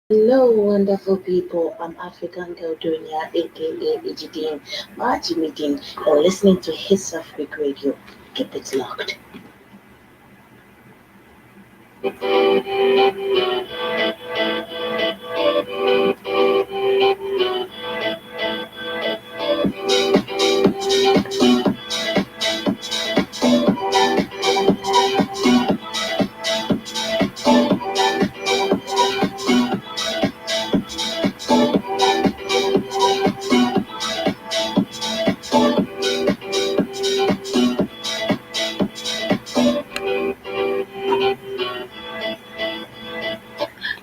Hello, wonderful people. I'm African Girl Dunia, aka Ejidin Majimidin. You're listening to HitzAfrik Radio. Keep it locked.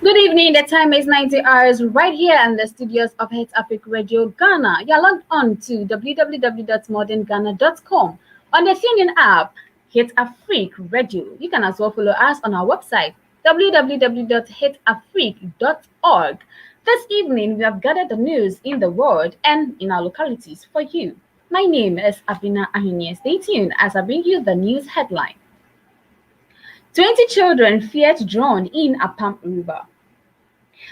Good evening. The time is 90 hours right here in the studios of HitzAfrik Radio Ghana. You're logged on to www.modernghana.com on the TuneIn app, HitzAfrik Radio. You can as well follow us on our website, www.hitafrik.org. This evening, we have gathered the news in the world and in our localities for you. My name is Abina Ahinie. Stay tuned as I bring you the news headline. 20 children feared drowned in Apam River.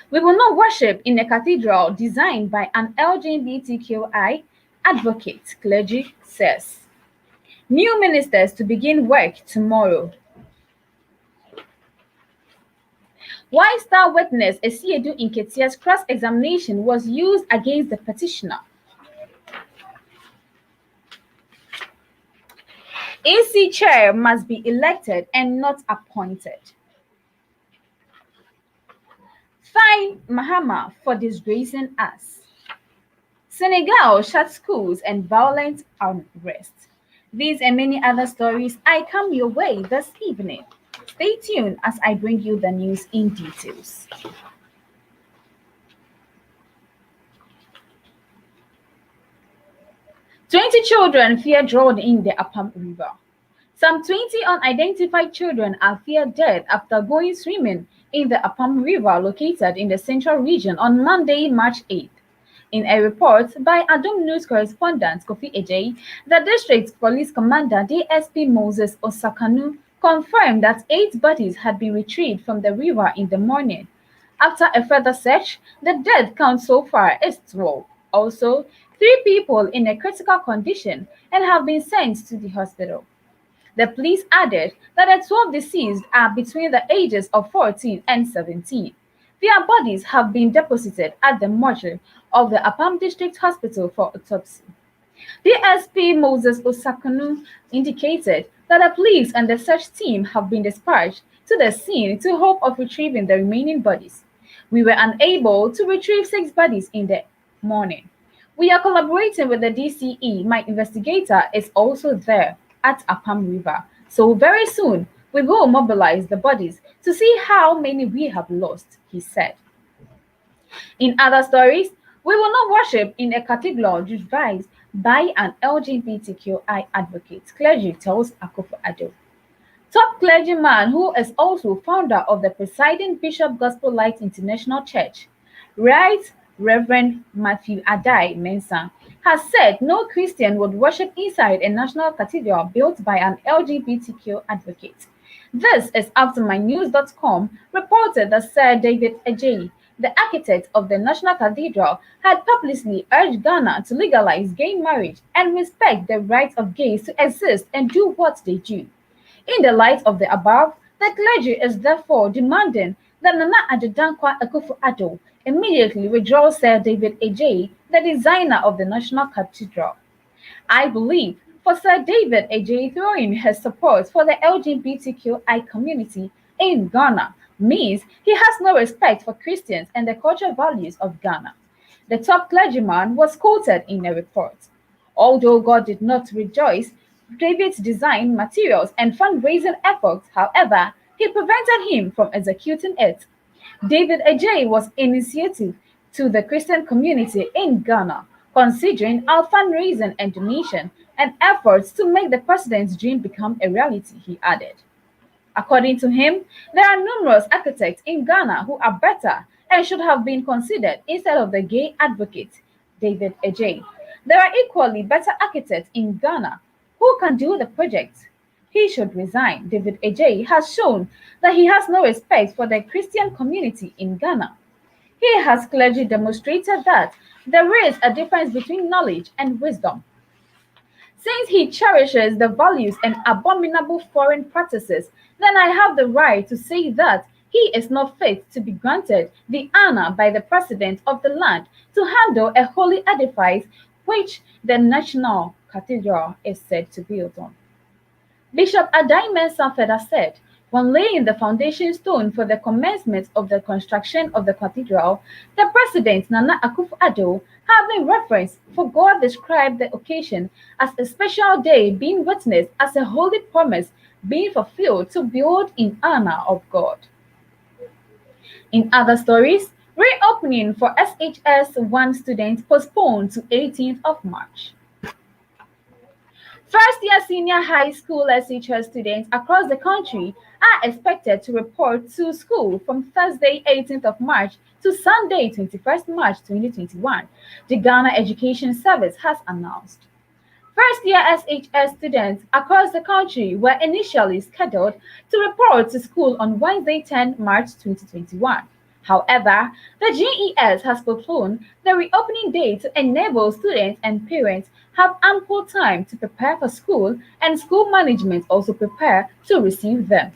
We will not worship in a cathedral designed by an LGBTQI advocate, clergy says. New ministers to begin work tomorrow. Why star witness Esiedu Nketiah's cross-examination was used against the petitioner. AC chair must be elected and not appointed. Fine Mahama for disgracing us. Senegal shuts schools and violent unrest. These and many other stories I come your way this evening. Stay tuned as I bring you the news in details. "20 children fear drowned in the Apam River. Some 20 unidentified children are feared dead after going swimming in the Apam River located in the central region on Monday, March 8th. In a report by Adom News correspondent Kofi Ejei, the district police commander DSP Moses Osakanu confirmed that 8 bodies had been retrieved from the river in the morning. After a further search, the death count so far is 12. Also, 3 people in a critical condition and have been sent to the hospital. The police added that the 12 deceased are between the ages of 14 and 17. Their bodies have been deposited at the mortuary of the Apam District Hospital for autopsy. DSP Moses Osakunu indicated that the police and the search team have been dispatched to the scene to hope of retrieving the remaining bodies. We were unable to retrieve 6 bodies in the morning. We are collaborating with the DCE. My investigator is also there at Apam River. So very soon, we will mobilize the bodies to see how many we have lost, he said. In other stories, we will not worship in a cathedral devised by an LGBTQI advocate, clergy tells Akufo-Addo. Top clergyman who is also founder of the presiding Bishop Gospel Light International Church, Right Reverend Matthew Adai Mensah, has said no Christian would worship inside a national cathedral built by an LGBTQ advocate. This is after MyNews.com reported that Sir David Ajay, the architect of the National Cathedral, had publicly urged Ghana to legalize gay marriage and respect the rights of gays to exist and do what they do. In the light of the above, the clergy is therefore demanding that Nana Addo Dankwa Akufo-Addo immediately withdraw Sir David Ajay, the designer of the National Cathedral. I believe for Sir David Ajay throwing his support for the LGBTQI community in Ghana means he has no respect for Christians and the cultural values of Ghana. The top clergyman was quoted in a report. Although God did not rejoice David's design, materials, and fundraising efforts, however, he prevented him from executing it. David Ajay was initiative to the Christian community in Ghana, considering our fundraising and donation and efforts to make the president's dream become a reality, he added. According to him, there are numerous architects in Ghana who are better and should have been considered instead of the gay advocate, David Ajay. There are equally better architects in Ghana who can do the project. He should resign. David Ajay has shown that he has no respect for the Christian community in Ghana. He has clearly demonstrated that there is a difference between knowledge and wisdom. Since he cherishes the values and abominable foreign practices, then I have the right to say that he is not fit to be granted the honor by the president of the land to handle a holy edifice which the national cathedral is said to build on. Bishop Adaime Sanfeda said, when laying the foundation stone for the commencement of the construction of the cathedral, the President Nana Akufo-Addo, having reference for God described the occasion as a special day being witnessed as a holy promise being fulfilled to build in honor of God. In other stories, reopening for SHS 1 students postponed to 18th of March. First-year senior high school SHS students across the country are expected to report to school from Thursday 18th of March to Sunday 21st March 2021, the Ghana Education Service has announced. First-year SHS students across the country were initially scheduled to report to school on Wednesday 10 March 2021. However, the GES has postponed the reopening date to enable students and parents have ample time to prepare for school and school management also prepare to receive them.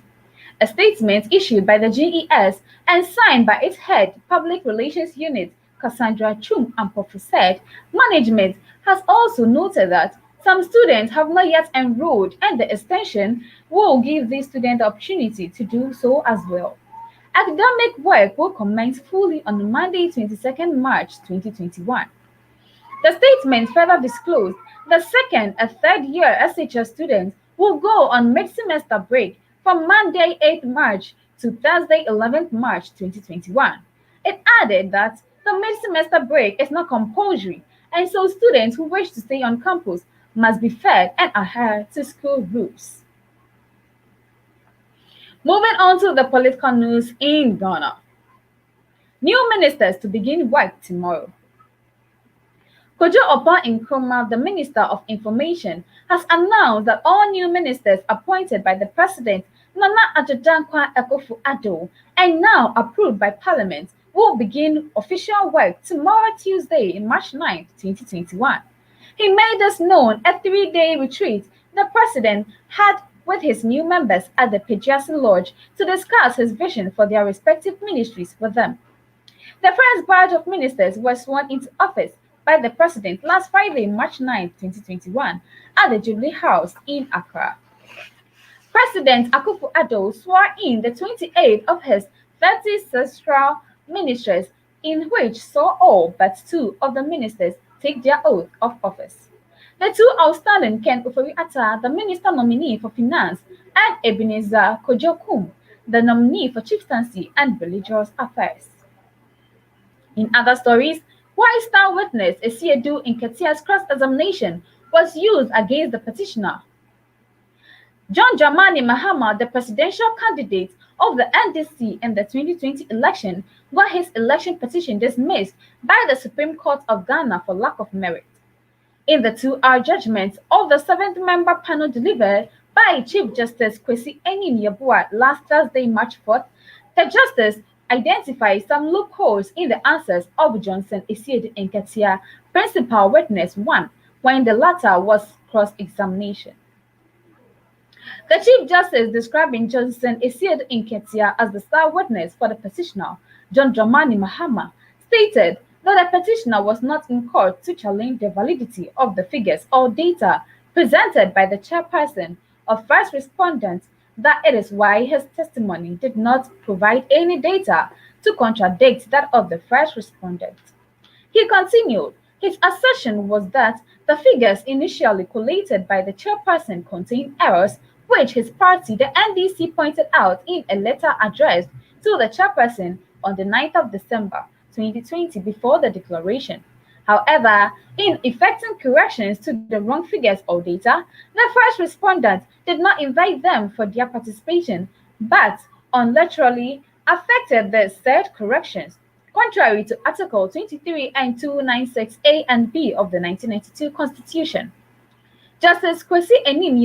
A statement issued by the GES and signed by its head Public Relations Unit, Cassandra Chum Ampofu said, management has also noted that some students have not yet enrolled and the extension will give these students the opportunity to do so as well. Academic work will commence fully on Monday 22nd March 2021. The statement further disclosed that second and third year SHS students will go on mid-semester break from Monday 8th March to Thursday 11th March 2021. It added that the mid-semester break is not compulsory, and so students who wish to stay on campus must be fed and adhere to school rules. Moving on to the political news in Ghana. New ministers to begin work tomorrow. Kojo Opa Nkrumah, the Minister of Information, has announced that all new ministers appointed by the President Nana Addo Akufo-Addo and now approved by Parliament will begin official work tomorrow Tuesday, March 9, 2021. He made this known a 3-day retreat the President had with his new members at the Pejiasin Lodge to discuss his vision for their respective ministries with them. The first batch of ministers were sworn into office by the President last Friday, March 9, 2021, at the Jubilee House in Accra. President Akufo-Addo swore in the 28th of his 30 ancestral ministers, in which saw all but 2 of the ministers take their oath of office. The 2 outstanding Ken Ofori-Atta, the Minister nominee for Finance, and Ebenezer Kojo-Kum, the nominee for Chieftaincy and Religious Affairs. In other stories, while star witness Esiedu Nketiah's cross-examination was used against the petitioner, John Dramani Mahama, the presidential candidate of the NDC in the 2020 election, got his election petition dismissed by the Supreme Court of Ghana for lack of merit. In the 2-hour judgment of the 7th-member panel delivered by Chief Justice Kwesi Enin-Yabua last Thursday, March 4th, the justice identified some loopholes in the answers of Johnson Esiedu Nketiah, principal witness 1, when the latter was cross-examination. The Chief Justice, describing Johnson Esiedu Nketiah as the star witness for the petitioner, John Dramani Mahama, stated that the petitioner was not in court to challenge the validity of the figures or data presented by the chairperson of first respondent, that it is why his testimony did not provide any data to contradict that of the first respondent. He continued, his assertion was that the figures initially collated by the chairperson contained errors which his party, the NDC, pointed out in a letter addressed to the chairperson on the 9th of December 2020 before the declaration. However, in effecting corrections to the wrong figures or data, the first respondent did not invite them for their participation, but unilaterally affected the said corrections, contrary to Article 23 and 296A and B of the 1992 Constitution. Justice Kwesi Enim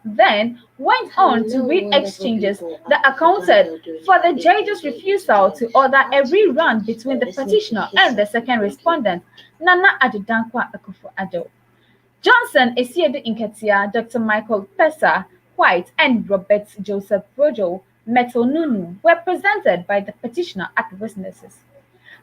then went on to Hello, read wonderful exchanges people. I'm that African accounted girl doing for here, the judge's aka refusal AGDM. to order a March meeting. rerun between You're the listening to petitioner Hits and the Afric second Radio. respondent, Nana Adedankwa Akufo-Addo. Johnson Esiedu Nketia, Dr. Michael Pesa White, and Robert Joseph Rojo Metonunu were presented by the petitioner as witnesses.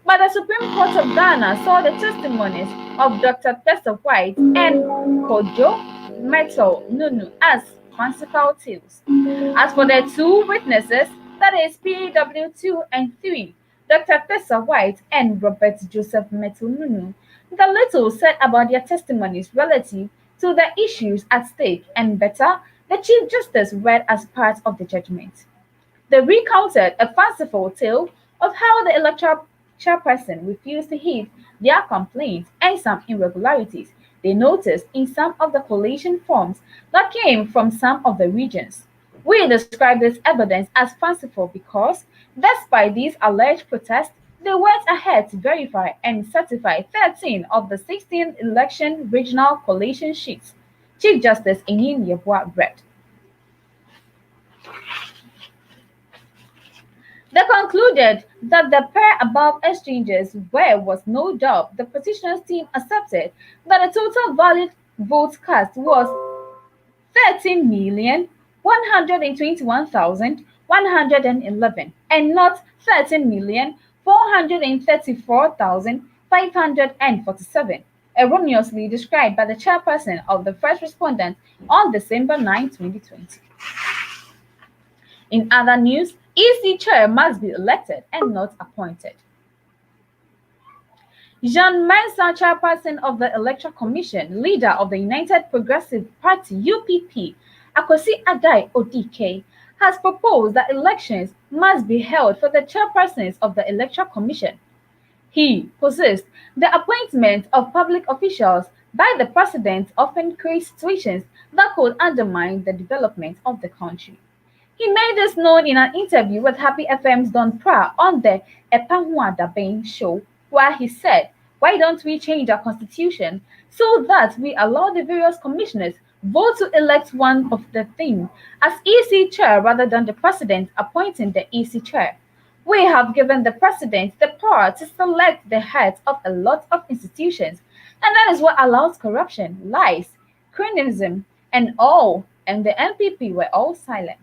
But the Supreme Court of Ghana saw the testimonies of Dr. Tessa White and Kojo Metal Nunu as fanciful tales. As for the two witnesses, that is PW2 and 3, Dr. Tessa White and Robert Joseph Metal Nunu, the little said about their testimonies relative to the issues at stake, and better, the Chief Justice read as part of the judgment. They recounted a fanciful tale of how the electoral chairperson refused to heed their complaints and some irregularities they noticed in some of the collation forms that came from some of the regions. We describe this evidence as fanciful because, despite these alleged protests, they went ahead to verify and certify 13 of the 16 election regional collation sheets. Chief Justice Enin Yeboah read. They concluded that the pair above exchanges where was no doubt the petitioner's team accepted that the total valid votes cast was 13,121,111 and not 13,434,547, erroneously described by the chairperson of the first respondent on December 9, 2020. In other news, EC chair must be elected and not appointed. Jean Mensa, chairperson of the Electoral Commission, leader of the United Progressive Party (UPP), Akosi Adai Odike, has proposed that elections must be held for the chairpersons of the Electoral Commission. He persists the appointment of public officials by the president often creates situations that could undermine the development of the country. He made this known in an interview with Happy FM's Don Pra on the Epahua Dabane show, where he said, "Why don't we change our constitution so that we allow the various commissioners vote to elect one of the team as EC chair rather than the president appointing the EC chair? We have given the president the power to select the heads of a lot of institutions, and that is what allows corruption, lies, cronyism, and all." And the NPP were all silent.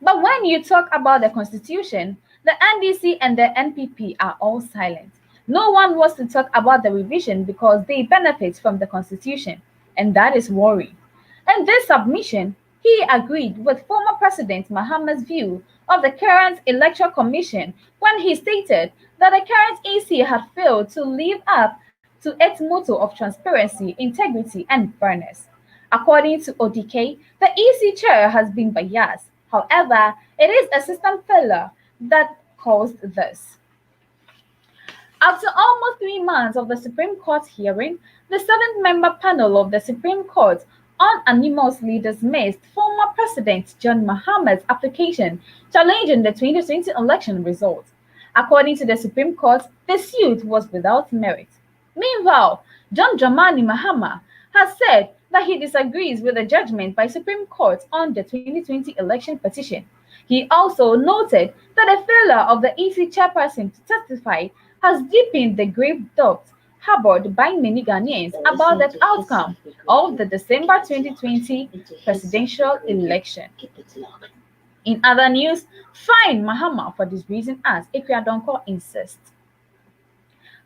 But when you talk about the constitution, the NDC and the NPP are all silent. No one wants to talk about the revision because they benefit from the constitution, and that is worrying. In this submission, he agreed with former President Mahama's view of the current Electoral Commission when he stated that the current EC had failed to live up to its motto of transparency, integrity, and fairness. According to ODK, the EC chair has been biased. However, it is a system failure that caused this. After almost 3 months of the Supreme Court hearing, the seven-member panel of the Supreme Court unanimously dismissed former President John Mahama's application challenging the 2020 election results. According to the Supreme Court, the suit was without merit. Meanwhile, John Dramani Mahama has said that he disagrees with the judgment by Supreme Court on the 2020 election petition. He also noted that the failure of the EC chairperson to testify has deepened the grave doubts harbored by many Ghanaians You're about listening the to Hits outcome Afric of Radio. the December Keep it locked 2020 into Hits presidential Afric Radio. election. Keep it locked. In other news, fine Mahama for this reason as Ekweadonko insists.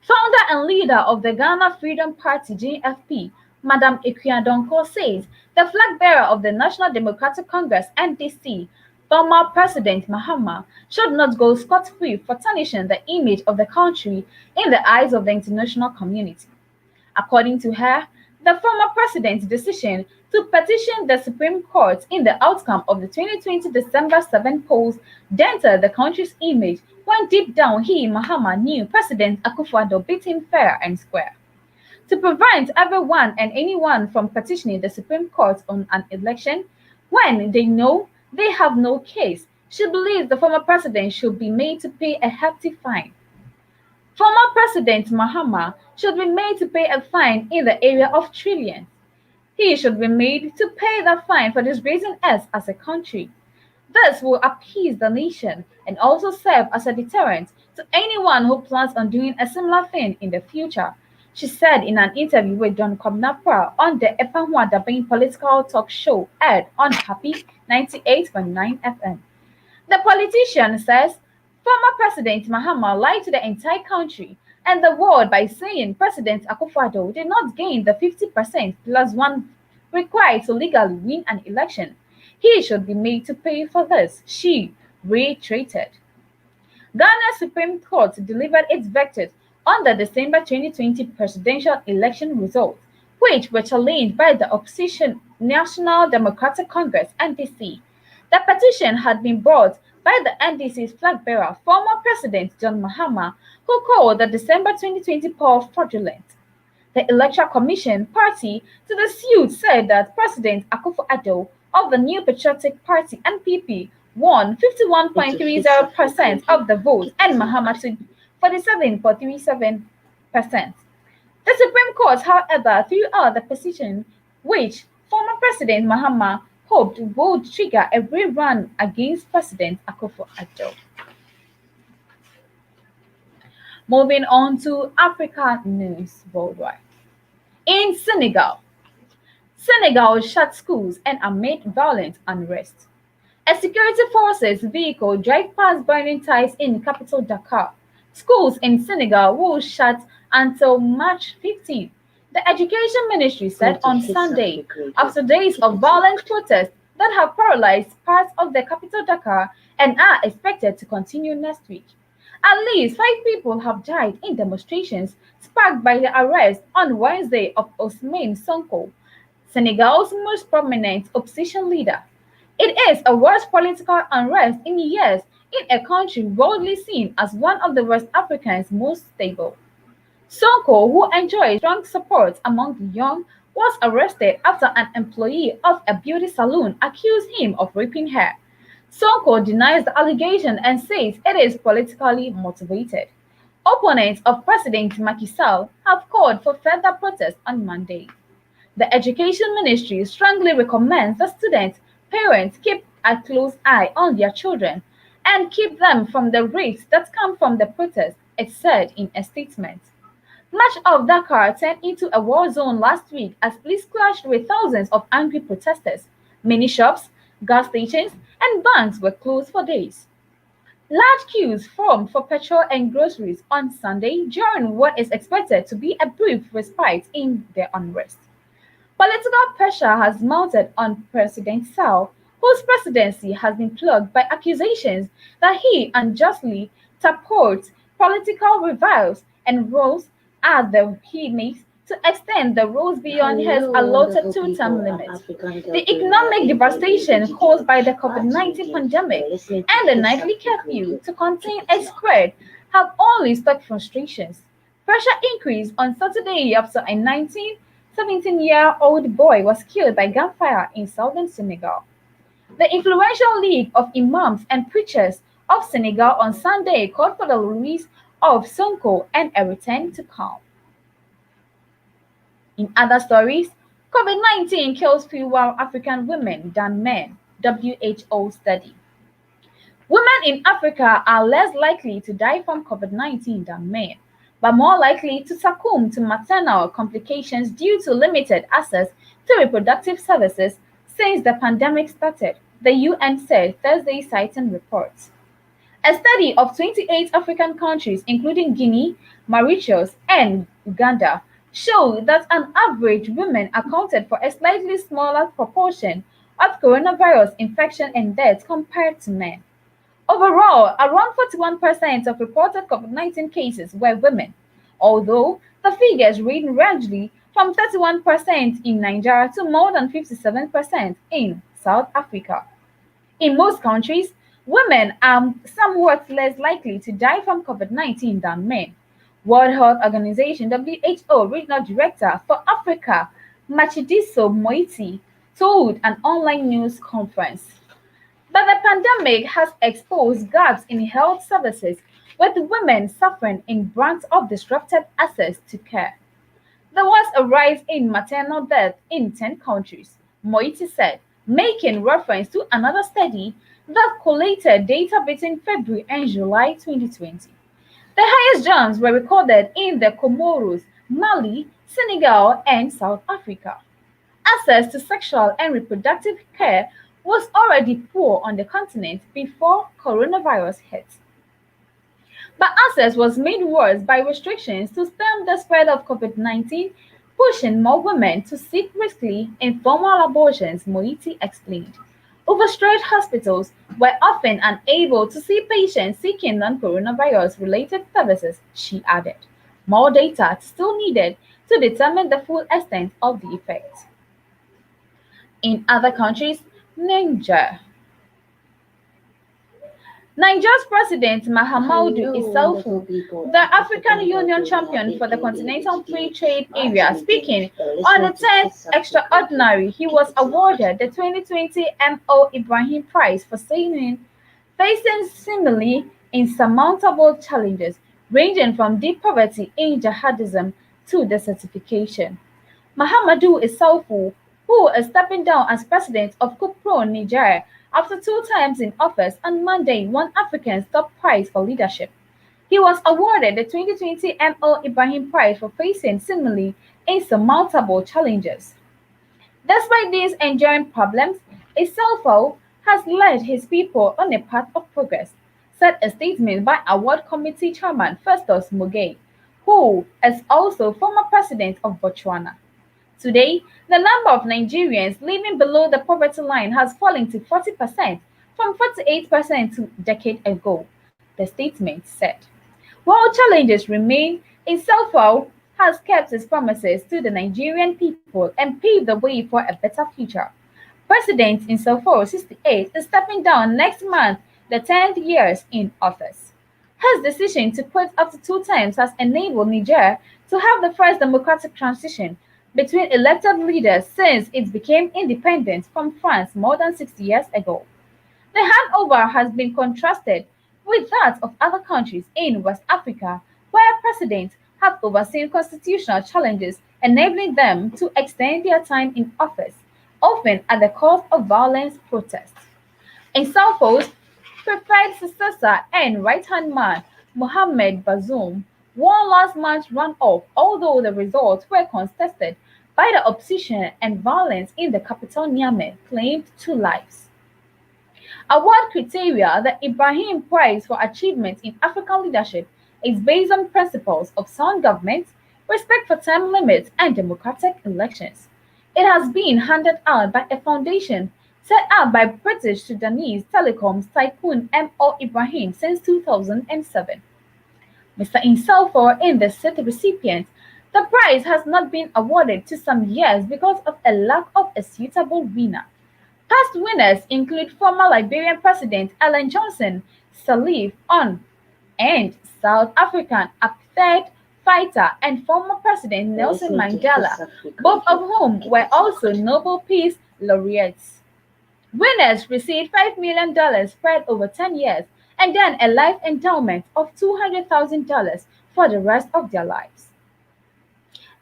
Founder and leader of the Ghana Freedom Party (GFP), Madam Ekweadonko says the flag bearer of the National Democratic Congress (NDC), former President Mahama, should not go scot-free for tarnishing the image of the country in the eyes of the international community. According to her, the former president's decision to petition the Supreme Court in the outcome of the 2020 December 7 polls dented the country's image when deep down he, Mahama, knew President Akufo-Addo beat him fair and square. To prevent everyone and anyone from petitioning the Supreme Court on an election when they know they have no case, she believes the former president should be made to pay a hefty fine. Former President Mahama should be made to pay a fine in the area of trillions. He should be made to pay the fine for disgracing us as a country. This will appease the nation and also serve as a deterrent to anyone who plans on doing a similar thing in the future, she said in an interview with John Komnapra on the Epanwa Dabin political talk show aired on Happy 98.9 FM. The politician says former President Mahama lied to the entire country and the world by saying President Akufo-Addo did not gain the 50% plus one required to legally win an election. He should be made to pay for this, she reiterated. Ghana's Supreme Court delivered its verdict on the December 2020 presidential election results, which were challenged by the opposition National Democratic Congress (NDC). The petition had been brought by the NDC's flag bearer, former President John Mahama, who called the December 2020 poll fraudulent. The Electoral Commission party to the suit said that President Akufo-Addo of the New Patriotic Party (NPP) won 51.30% of the vote and Mahama took 47.37%. The Supreme Court, however, threw out the petition, which former President Mahama hoped would trigger a rerun against President Akufo-Addo. Moving on to Africa news worldwide. In Senegal shut schools and amid violent unrest. A security forces vehicle drive past burning ties in capital Dakar. Schools in Senegal will shut until March 15. The Education Ministry said on Sunday, after days of violent protests that have paralyzed parts of the capital Dakar and are expected to continue next week. At least 5 people have died in demonstrations sparked by the arrest on Wednesday of Ousmane Sonko, Senegal's most prominent opposition leader. It is a worst political unrest in years in a country broadly seen as one of the West Africa's most stable. Sonko, who enjoys strong support among the young, was arrested after an employee of a beauty salon accused him of raping her. Sonko denies the allegation and says it is politically motivated. Opponents of President Macky Sall have called for further protests on Monday. The Education Ministry strongly recommends that students, parents keep a close eye on their children and keep them from the risks that come from the protests, it said in a statement. Much of Dakar turned into a war zone last week as police clashed with thousands of angry protesters. Many shops, gas stations, and banks were closed for days. Large queues formed for petrol and groceries on Sunday during what is expected to be a brief respite in the unrest. Political pressure has mounted on President Sall, whose presidency has been plagued by accusations that he unjustly supports political rivals and roles he makes to extend the rules beyond his allotted two-term limit. The economic devastation caused by the COVID-19 pandemic and the nightly curfew to contain its spread have only stoked frustrations. Pressure increased on Saturday after a 17-year-old boy was killed by gunfire in southern Senegal. The influential League of Imams and Preachers of Senegal on Sunday called for the release of Sonko and a return to calm. In other stories, COVID-19 kills fewer African women than men, WHO study. Women in Africa are less likely to die from COVID-19 than men, but more likely to succumb to maternal complications due to limited access to reproductive services since the pandemic started, the UN said Thursday, citing reports. A study of 28 African countries, including Guinea, Mauritius, and Uganda, showed that on average women accounted for a slightly smaller proportion of coronavirus infection and deaths compared to men. Overall, around 41% of reported COVID-19 cases were women, although the figures ranged from 31% in Nigeria to more than 57% in South Africa. In most countries, women are somewhat less likely to die from COVID-19 than men. World Health Organization (WHO) Regional Director for Africa, Matshidiso Moeti, told an online news conference. But the pandemic has exposed gaps in health services, with women suffering in brunt of disrupted access to care. There was a rise in maternal death in 10 countries, Moiti said, making reference to another study that collated data between February and July 2020. The highest jumps were recorded in the Comoros, Mali, Senegal, and South Africa. Access to sexual and reproductive care was already poor on the continent before coronavirus hit. But access was made worse by restrictions to stem the spread of COVID-19, pushing more women to seek risky, informal abortions, Moiti explained. Overstretched hospitals were often unable to see patients seeking non-coronavirus related services, she added. More data still needed to determine the full extent of the effect. In other countries, Niger. Nigeria's President Mahamudu Hello, wonderful Issoufou, people. the I'm African African Girl Union Junior, champion for the aka Continental Free HDN. Trade My Area, Jimmy speaking You're on the listening to 10th Hits Africa Radio. extraordinary, he Keep was it locked. awarded the 2020 M.O. Ibrahim Prize for sailing, facing seemingly insurmountable challenges ranging from deep poverty in jihadism to desertification. Mahamadou Issoufou, who is stepping down as president of Cupro, Niger, after 2 terms in office on Monday, won Africa's top prize for leadership. He was awarded the 2020 M.O. Ibrahim Prize for facing seemingly insurmountable challenges. Despite these enduring problems, Issoufou has led his people on a path of progress, said a statement by award committee chairman Festus Mogae, who is also former president of Botswana. Today, the number of Nigerians living below the poverty line has fallen to 40% from 48% a decade ago, the statement said. While challenges remain, Issoufou has kept his promises to the Nigerian people and paved the way for a better future. President Issoufou, 68, is stepping down next month, the 10th years in office. His decision to quit after 2 terms has enabled Niger to have the first democratic transition between elected leaders since it became independent from France more than 60 years ago. The handover has been contrasted with that of other countries in West Africa, where presidents have overseen constitutional challenges, enabling them to extend their time in office, often at the cost of violent protests. In Southwest, preferred successor and right-hand man Mohamed Bazoum won last month's runoff, although the results were contested by the opposition and violence in the capital Niamey claimed 2 lives. Award criteria: the Ibrahim Prize for Achievement in African Leadership is based on principles of sound government, respect for term limits, and democratic elections. It has been handed out by a foundation set up by British Sudanese telecoms tycoon M.O. Ibrahim since 2007. Mr. Insalfor in the set recipient, the prize has not been awarded to some years because of a lack of a suitable winner. Past winners include former Liberian President Ellen Johnson Sirleaf on and South African apartheid fighter and former President You're Nelson listening to Hits Mandela, Africa both of Radio. whom Keep were it also locked. Nobel Peace laureates. Winners received $5 million spread over 10 years and then a life endowment of $200,000 for the rest of their lives.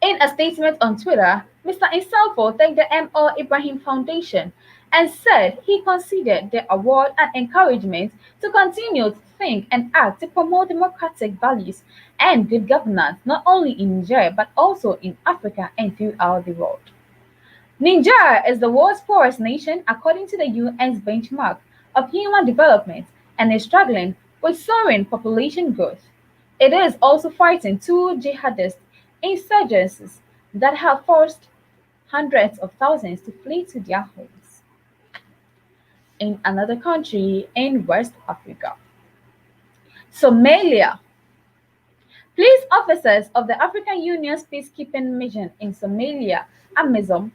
In a statement on Twitter, Mr. Insalfo thanked the M.O. Ibrahim Foundation and said he considered the award an encouragement to continue to think and act to promote democratic values and good governance not only in Niger but also in Africa and throughout the world. Niger is the world's poorest nation according to the UN's benchmark of human development and is struggling with soaring population growth. It is also fighting two jihadist insurgencies that have forced hundreds of thousands to flee to their homes. In another country in West Africa, Somalia, police officers of the African Union's peacekeeping mission in Somalia, AMISOM,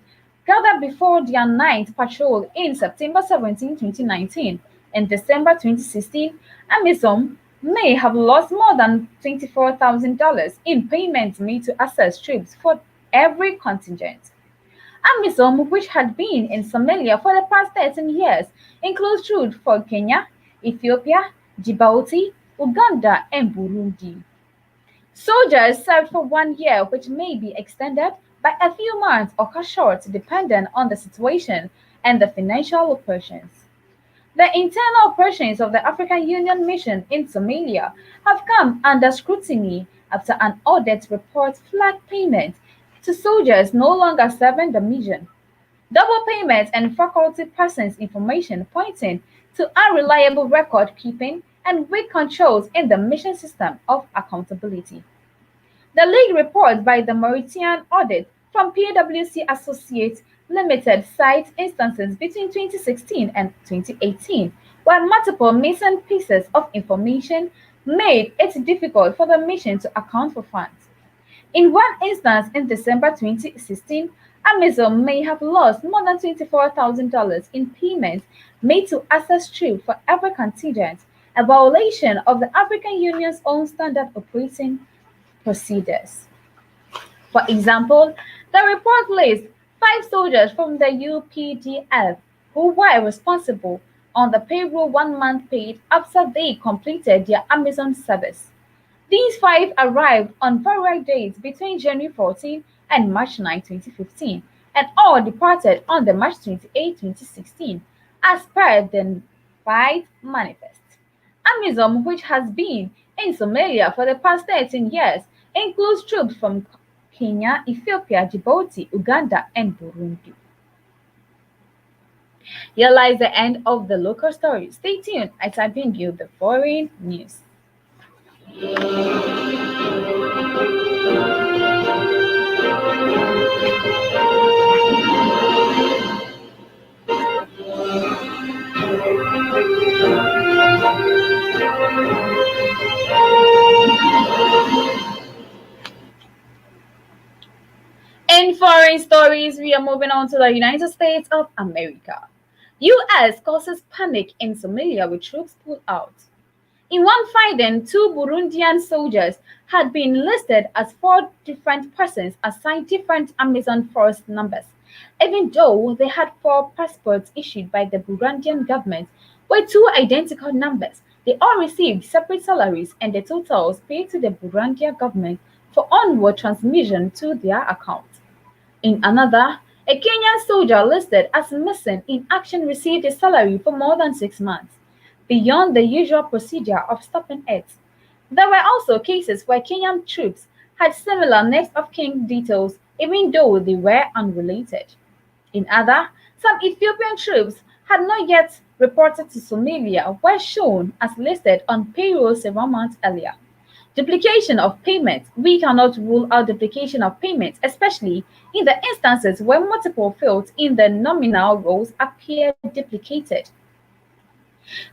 gathered before their ninth patrol in September 17, 2019. In December 2016, AMISOM may have lost more than $24,000 in payments made to access troops for every contingent. AMISOM, which had been in Somalia for the past 13 years, includes troops for Kenya, Ethiopia, Djibouti, Uganda, and Burundi. Soldiers served for 1 year, which may be extended by a few months or cut short depending on the situation and the financial operations. The internal operations of the African Union mission in Somalia have come under scrutiny after an audit report flagged payments to soldiers no longer serving the mission, double payments and faculty persons information pointing to unreliable record keeping and weak controls in the mission system of accountability. The league report by the Mauritian audit from PwC Associates Limited cites instances between 2016 and 2018 where multiple missing pieces of information made it difficult for the mission to account for funds. In one instance in December 2016, Amazon may have lost more than $24,000 in payments made to access troops for every contingent, a violation of the African Union's own standard operating procedures. For example, the report lists 5 soldiers from the UPDF who were responsible on the payroll 1 month paid after they completed their Amazon service. These 5 arrived on various dates between January 14 and March 9, 2015, and all departed on the March 28, 2016, as per the Fight Manifest. Amazon, which has been in Somalia for the past 13 years, includes troops from Kenya, Ethiopia, Djibouti, Uganda, and Burundi. Here lies the end of the local story. Stay tuned as I bring you the foreign news. In foreign stories, we are moving on to the United States of America. US causes panic in Somalia with troops pulled out. In one finding, 2 Burundian soldiers had been listed as 4 different persons assigned different Amazon force numbers, even though they had 4 passports issued by the Burundian government with 2 identical numbers. They all received separate salaries and the totals paid to the Burundian government for onward transmission to their account. In another, a Kenyan soldier listed as missing in action received a salary for more than 6 months, beyond the usual procedure of stopping it. There were also cases where Kenyan troops had similar next of kin details even though they were unrelated. In other, some Ethiopian troops had not yet reported to Somalia were shown as listed on payroll several months earlier. Duplication of payments. We cannot rule out duplication of payments, especially in the instances where multiple fields in the nominal rows appear duplicated.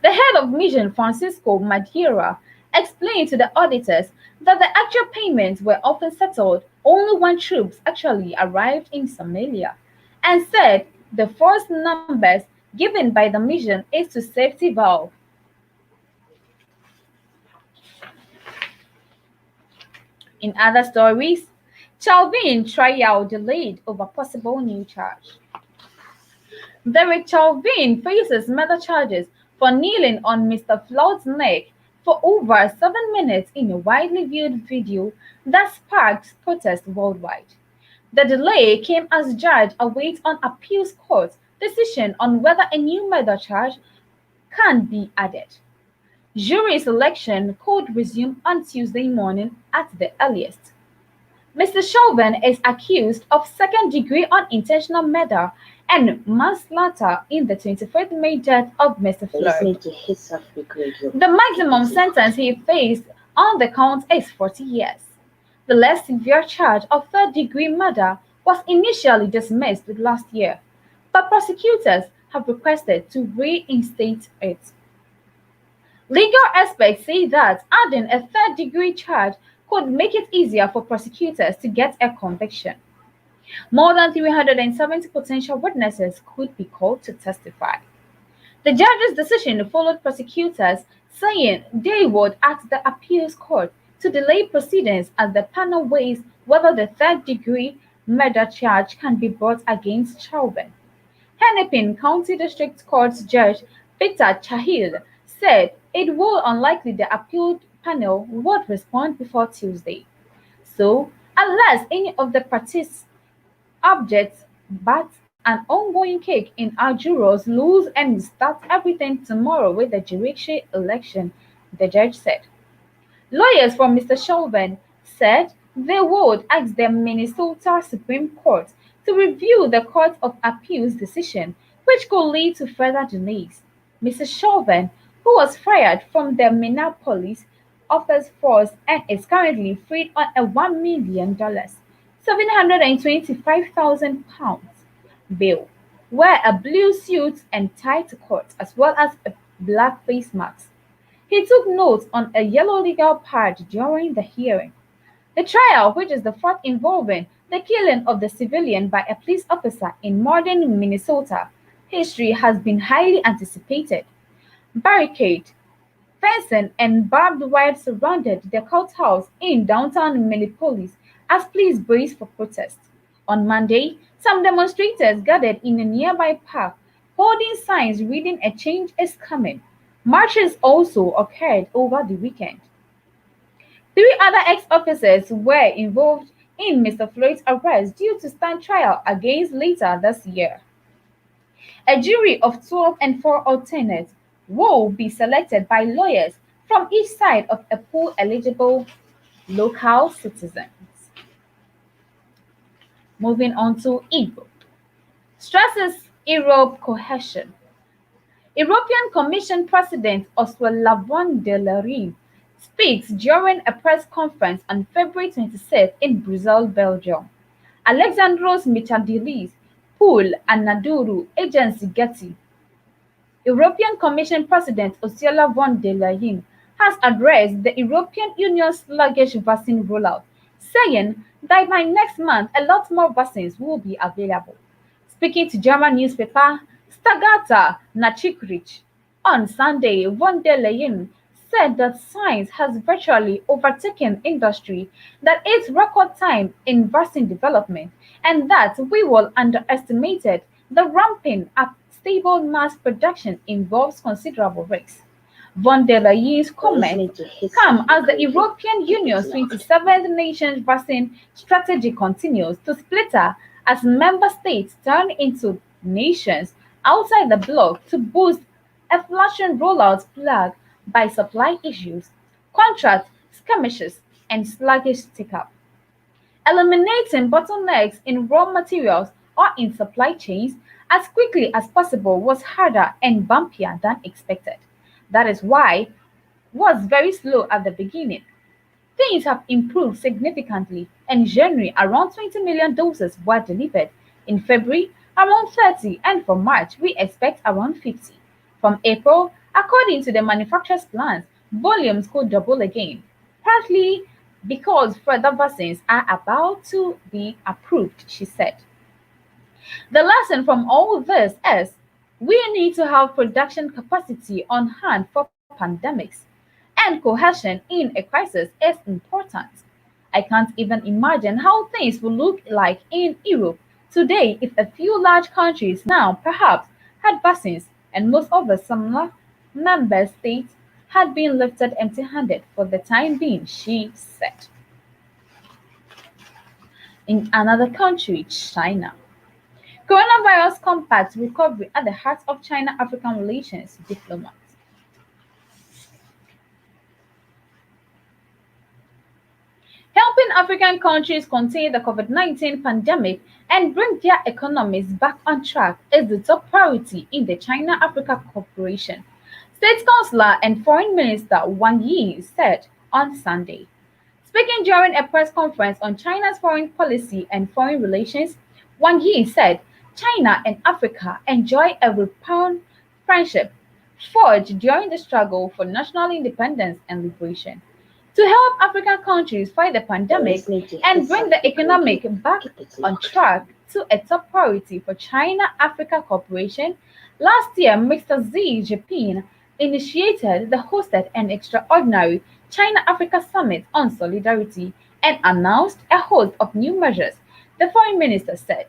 The head of mission, Francisco Madeira, explained to the auditors that the actual payments were often settled only when troops actually arrived in Somalia, and said the false numbers given by the mission is to safety valve. In other stories, Chauvin trial delayed over possible new charge. Derek Chauvin faces murder charges for kneeling on Mr. Floyd's neck for over 7 minutes in a widely viewed video that sparked protests worldwide. The delay came as judge awaits an appeals court decision on whether a new murder charge can be added. Jury selection could resume on Tuesday morning at the earliest. Mr. Chauvin is accused of second-degree unintentional murder and manslaughter in the 25th May death of Mr. Listening Floyd. to HitzAfrik Radio. The maximum sentence he faced on the count is 40 years. The less severe charge of third-degree murder was initially dismissed last year, but prosecutors have requested to reinstate it. Legal experts say that adding a third-degree charge could make it easier for prosecutors to get a conviction. More than 370 potential witnesses could be called to testify. The judge's decision followed prosecutors saying they would ask the appeals court to delay proceedings as the panel weighs whether the third-degree murder charge can be brought against Chauvin. Hennepin County District Court Judge Peter Chahil said it was unlikely the appeal panel would respond before Tuesday. So, unless any of the parties objects but an ongoing cake in Algiers lose and start everything tomorrow with the judicial election, the judge said. Lawyers for Mr. Chauvin said they would ask the Minnesota Supreme Court to review the Court of Appeals decision, which could lead to further delays. Mr. Chauvin, who was fired from the Minneapolis office force and is currently freed on a $1 million, £725,000 bail, wear a blue suit and tie to court, as well as a black face mask. He took notes on a yellow legal pad during the hearing. The trial, which is the fourth involving the killing of the civilian by a police officer in modern Minnesota history, has been highly anticipated. Barricade, fencing, and barbed wire surrounded the courthouse in downtown Minneapolis as police braced for protest. On Monday, some demonstrators gathered in a nearby park holding signs reading "A change is coming." Marches also occurred over the weekend. Three other ex-officers were involved in Mr. Floyd's arrest due to stand trial against later this year. A jury of 12 and 4 alternates will be selected by lawyers from each side of a pool eligible local citizens. Moving on to Europe. Stresses Europe cohesion. European Commission President Ursula von der Leyen speaks during a press conference on February 26 in Brussels, Belgium. Alexandros Michadilis, Pool and Naduru Agency Getty. European Commission President Ursula von der Leyen has addressed the European Union's sluggish vaccine rollout, saying that by next month a lot more vaccines will be available. Speaking to German newspaper Stagata Nachricht on Sunday, von der Leyen said that science has virtually overtaken industry, that it's record time in vaccine development, and that we will underestimated the ramping up stable mass production involves considerable risks. Von der Leyen's You're comments listening to come as HitzAfrik the Radio. European Keep it Union's locked. 27th nation vaccine strategy continues to splinter as member states turn into nations outside the bloc to boost a flashing rollout plagued by supply issues, contract skirmishes, and sluggish take-up. Eliminating bottlenecks in raw materials or in supply chains as quickly as possible was harder and bumpier than expected. That is why was very slow at the beginning. Things have improved significantly. In January, around 20 million doses were delivered. In February, around 30, and for March, we expect around 50. From April, according to the manufacturer's plans, volumes could double again, partly because further vaccines are about to be approved, she said. The lesson from all this is we need to have production capacity on hand for pandemics, and cohesion in a crisis is important. I can't even imagine how things will look like in Europe today if a few large countries now perhaps had vaccines and most of the smaller member states had been lifted empty-handed for the time being, she said. In another country, China. Coronavirus compacts recovery at the heart of China-African relations, diplomats. Helping African countries contain the COVID-19 pandemic and bring their economies back on track is the top priority in the China-Africa cooperation, State Councillor and Foreign Minister Wang Yi said on Sunday. Speaking during a press conference on China's foreign policy and foreign relations, Wang Yi said China and Africa enjoy a profound friendship forged during the struggle for national independence and liberation. To help African countries fight the You're pandemic listening to and bring the HitzAfrik economic Radio. back Keep it on locked. track to a top priority for China Africa cooperation, last year Mr. Xi Jinping initiated the hosted an extraordinary China Africa Summit on solidarity and announced a host of new measures, the foreign minister said.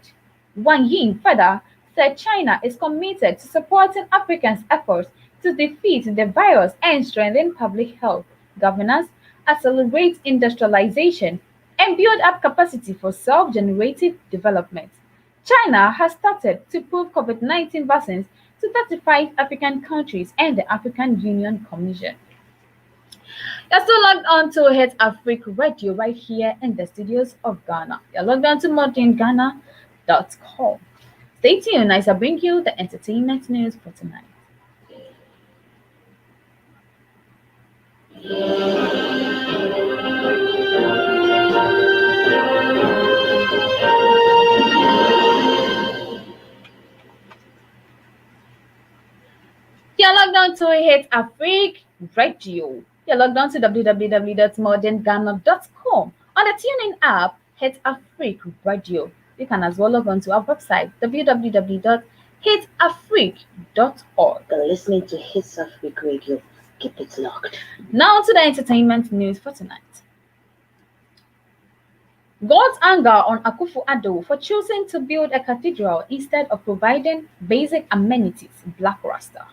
Wang Yi further said China is committed to supporting Africans' efforts to defeat the virus and strengthen public health, governance, accelerate industrialization, and build up capacity for self-generated development. China has started to prove COVID-19 vaccines to 35 African countries and the African Union Commission. You're still logged on to HitzAfrik Radio right here in the studios of Ghana. You're logged on to modernghana.com. Stay tuned as I bring you the entertainment news for tonight. You're logged on to HitzAfrik Radio. You're logged on to www.modernghana.com. On the TuneIn app, HitzAfrik Radio. You can as well log on to our website, www.hitzafrik.org. You're listening to HitzAfrik Radio. Keep it locked. Now to the entertainment news for tonight. God's anger on Akufo-Addo for choosing to build a cathedral instead of providing basic amenities, Black Rasta.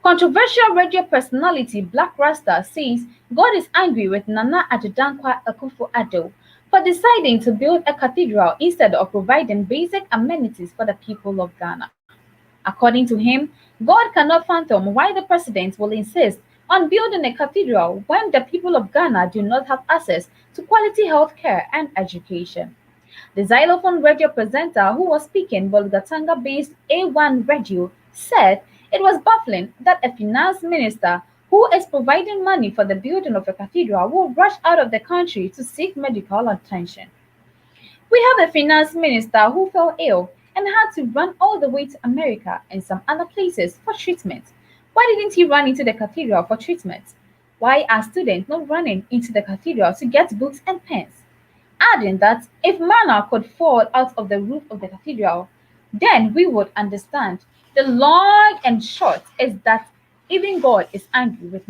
Controversial radio personality Black Rasta says God is angry with Nana Addo Akufo-Addo for deciding to build a cathedral instead of providing basic amenities for the people of Ghana. According to him, God cannot fathom why the president will insist on building a cathedral when the people of Ghana do not have access to quality health care and education. The xylophone radio presenter who was speaking Bolgatanga-based A1 Radio said it was baffling that a finance minister who is providing money for the building of a cathedral will rush out of the country to seek medical attention. We have a finance minister who fell ill and had to run all the way to America and some other places for treatment. Why didn't he run into the cathedral for treatment? Why are students not running into the cathedral to get books and pens? Adding that if manna could fall out of the roof of the cathedral, then we would understand. The long and short is that even God is angry with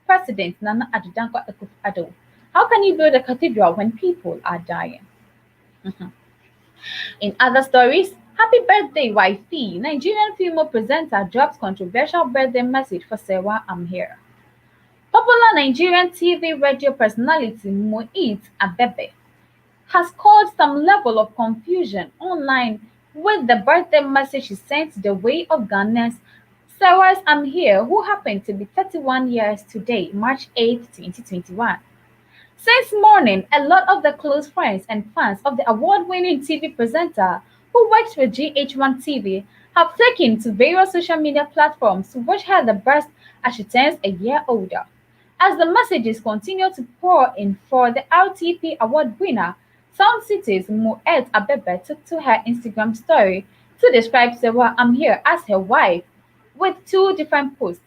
President Nana Addo Akufo-Addo. How can you build a cathedral when people are dying? In other stories, happy birthday, wifey! Nigerian female presenter drops controversial birthday message for Sewa I'm here. Popular Nigerian TV radio personality Moit Abebe has caused some level of confusion online with the birthday message she sent the way of Ghana's Sewa's I'm here, who happened to be 31 years today, March 8, 2021. Since morning, a lot of the close friends and fans of the award-winning TV presenter who works with GH1 TV have taken to various social media platforms to wish her the best as she turns a year older. As the messages continue to pour in for the RTP award winner, Sound City's Moed Abebe took to her Instagram story to describe Sewa I'm here as her wife with two different posts.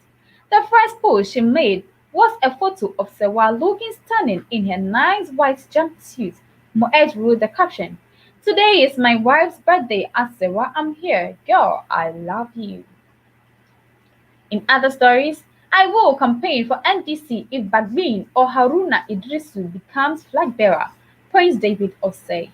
The first post she made was a photo of Sewa looking stunning in her nice white jumpsuit. Moed wrote the caption, "Today is my wife's birthday as Sewa I'm here. Girl, I love you." In other stories, I will campaign for NDC if Bagbin or Haruna Idrisu becomes flag bearer, Prince David Osei.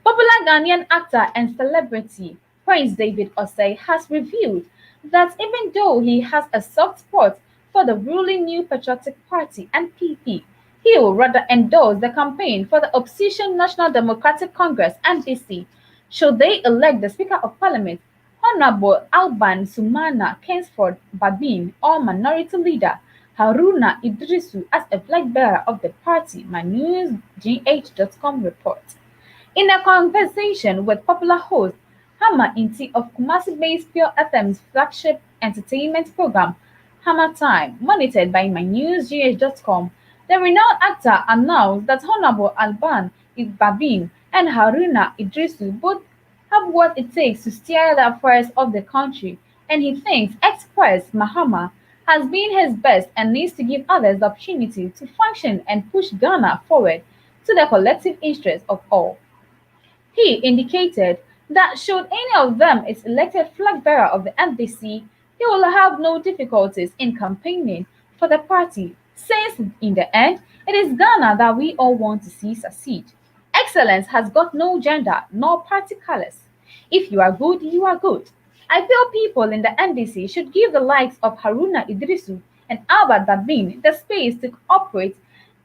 Popular Ghanaian actor and celebrity Prince David Osei has revealed that even though he has a soft spot for the ruling New Patriotic Party (NPP), he will rather endorse the campaign for the opposition National Democratic Congress (NDC) should they elect the Speaker of Parliament, Honorable Alban Sumana Kingsford Babin, or Minority Leader Haruna Idrisu as a flag bearer of the party, MyNewsGH.com reports. In a conversation with popular host Hammer Inti of Kumasi-based Pure FM's flagship entertainment program, Hammer Time, monitored by MyNewsGH.com, the renowned actor announced that Honorable Alban Babin and Haruna Idrisu both have what it takes to steer the affairs of the country, and he thinks ex-Press Mahama has been his best and needs to give others the opportunity to function and push Ghana forward to the collective interest of all. He indicated that should any of them is elected flag bearer of the NDC, he will have no difficulties in campaigning for the party, since in the end, it is Ghana that we all want to see succeed. Excellence has got no gender nor party colors. If you are good, you are good. I feel people in the NDC should give the likes of Haruna Idrisu and Albert Babin the space to operate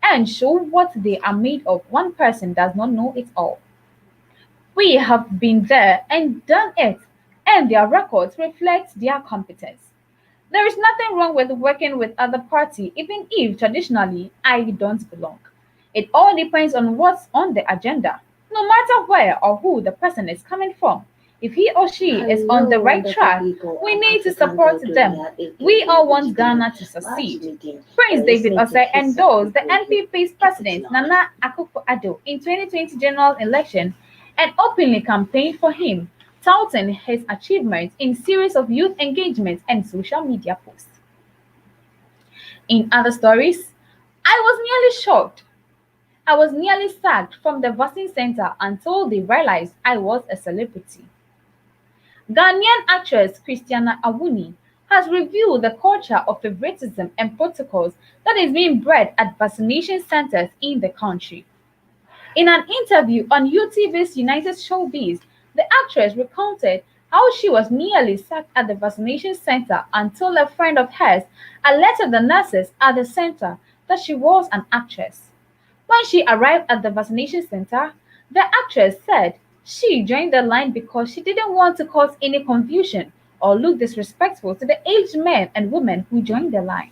and show what they are made of. One person does not know it all. We have been there and done it, and their records reflect their competence. There is nothing wrong with working with other party, even if traditionally I don't belong. It all depends on what's on the agenda, no matter where or who the person is coming from. If he or she is on the Hello, right wonderful track, people. we I'm need to African girl support them. Dunia, We aka all want Ejidin. Ghana to succeed. Majimidin. Prince You're David listening to Osei Hits endorsed Afrique the Radio. NPP's Keep it president locked. Nana Akufo-Addo in 2020 general election and openly campaigned for him, touting his achievements in series of youth engagements and social media posts. In other stories, I was nearly shocked. I was nearly sacked from the vaccine center until they realized I was a celebrity. Ghanaian actress Christiana Awuni has revealed the culture of favoritism and protocols that is being bred at vaccination centers in the country. In an interview on UTV's United Showbiz, the actress recounted how she was nearly sacked at the vaccination center until a friend of hers alerted the nurses at the center that she was an actress. When she arrived at the vaccination center, the actress said she joined the line because she didn't want to cause any confusion or look disrespectful to the aged men and women who joined the line.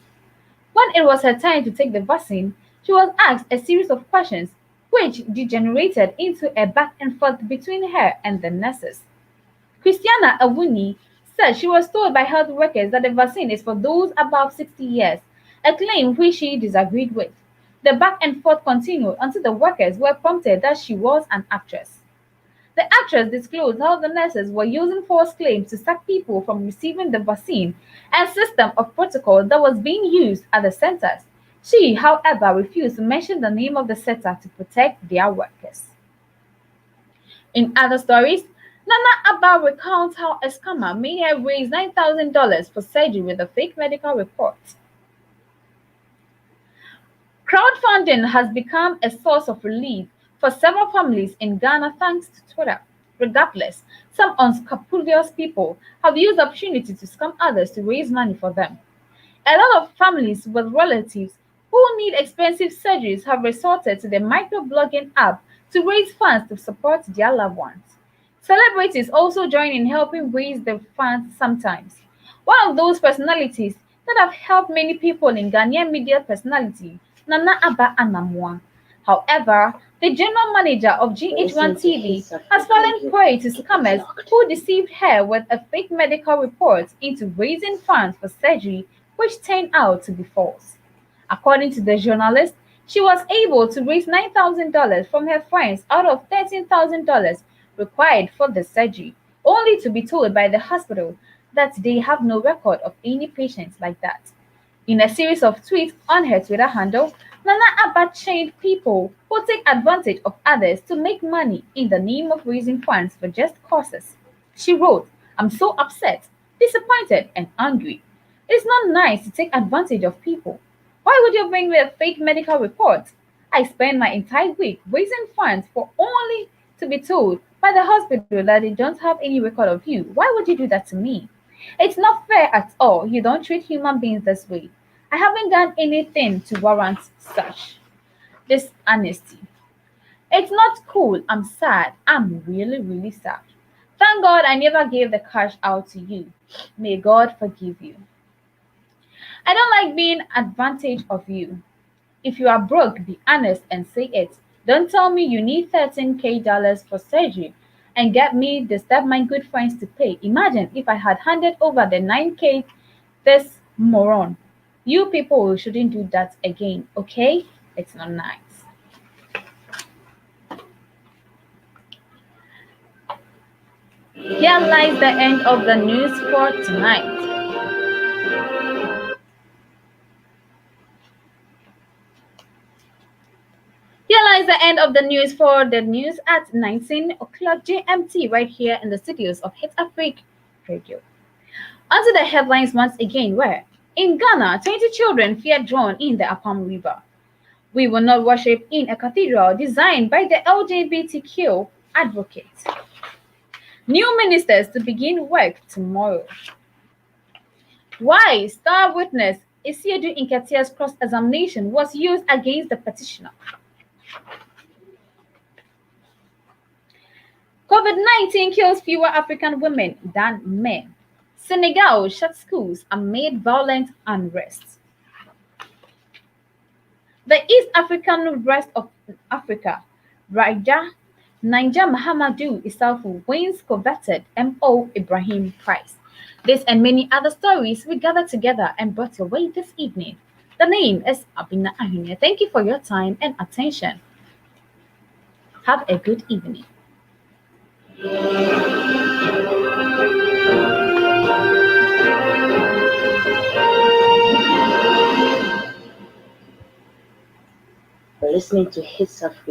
When it was her time to take the vaccine, she was asked a series of questions which degenerated into a back and forth between her and the nurses. Christiana Awuni said she was told by health workers that the vaccine is for those above 60 years, a claim which she disagreed with. The back and forth continued until the workers were prompted that she was an actress. The actress disclosed how the nurses were using false claims to stop people from receiving the vaccine and system of protocol that was being used at the centers. She, however, refused to mention the name of the center to protect their workers. In other stories, Nana Abba recounts how a scammer made her raise $9,000 for surgery with a fake medical report. Crowdfunding has become a source of relief for several families in Ghana thanks to Twitter. Regardless, some unscrupulous people have used the opportunity to scam others to raise money for them. A lot of families with relatives who need expensive surgeries have resorted to the microblogging app to raise funds to support their loved ones. Celebrities also join in helping raise the funds sometimes. One of those personalities that have helped many people in Ghanaian media personality, Nana Abba Anamwa. However, the general manager of You're GH1 listening to TV Hits has Afrique fallen Radio. prey to Keep it scammers locked. who deceived her with a fake medical report into raising funds for surgery which turned out to be false. According to the journalist, she was able to raise $9,000 from her friends out of $13,000 required for the surgery, only to be told by the hospital that they have no record of any patients like that. In a series of tweets on her Twitter handle, Nana Abba chained people who take advantage of others to make money in the name of raising funds for just causes. She wrote, I'm so upset, disappointed, and angry. It's not nice to take advantage of people. Why would you bring me a fake medical report? I spend my entire week raising funds for only to be told by the hospital that they don't have any record of you. Why would you do that to me? It's not fair at all. You don't treat human beings this way. I haven't done anything to warrant such dishonesty. It's not cool. I'm sad. I'm really, really sad. Thank God I never gave the cash out to you. May God forgive you. I don't like being advantage of you. If you are broke, be honest and say it. Don't tell me you need 13K dollars for surgery and get me disturb my good friends to pay. Imagine if I had handed over the 9K this moron. You people shouldn't do that again, okay? It's not nice. Here lies the end of the news for tonight. Here lies the end of the news for the news at 19 o'clock GMT right here in the studios of HitzAfrik Radio. Onto the headlines once again where in Ghana, 20 children fear drawn in the Apam River. We will not worship in a cathedral designed by the LGBTQ advocates. New ministers to begin work tomorrow. Why Star Witness Isiedu Nketiah's cross-examination was used against the petitioner. COVID-19 kills fewer African women than men. Senegal shuts schools amid violent unrest. The East African Rest of Africa, Raja Niger Mahamadou Issoufou wins coveted Mo Ibrahim Prize. This and many other stories we gather together and brought your way this evening. The name is Abina Ahinia. Thank you for your time and attention. Have a good evening. You're listening to HitzAfrik.